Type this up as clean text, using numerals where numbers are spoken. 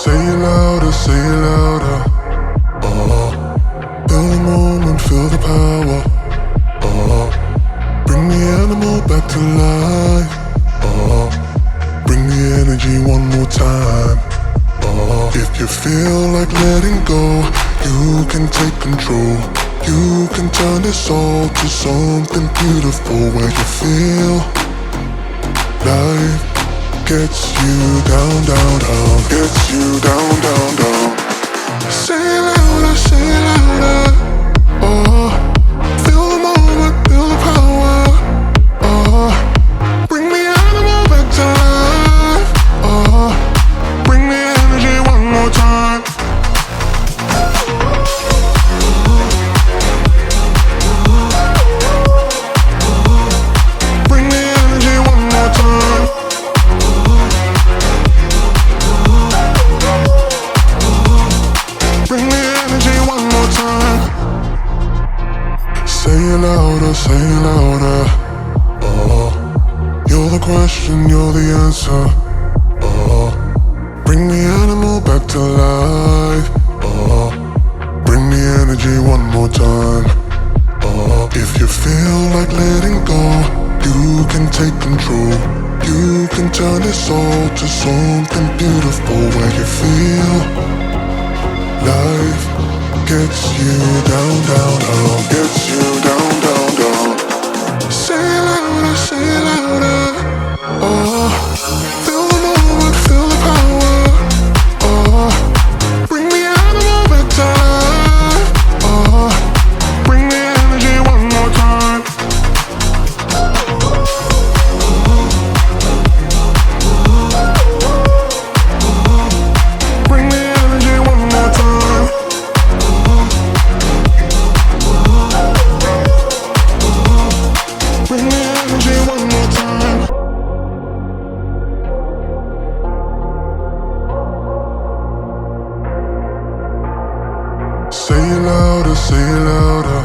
say it louder. Feel the moment, feel the power. Bring the animal back to life. Bring the energy one more time. If you feel like letting go, you can take control. You can turn this all to something beautiful, where you feel life gets you down, down, down, gets you down, down, down. Say it louder, say it louder. Feel the moment, feel the power. Bring the animal back to life. Bring the energy one more time. Bring the energy one more time. Bring the energy one more time. Say it louder, say it louder. You're the question, you're the answer. Bring the animal back to life. Bring the energy one more time. If you feel like letting go, you can take control. You can turn this all to something beautiful, where you feel life gets you down, down, down, gets you down, down, down. Say it louder, say it louder. Feel the moment, feel the power. Bring the animal back to life. Bring the energy one more time. Bring the energy one more time. Bring the energy one more time. Say it louder, say it louder.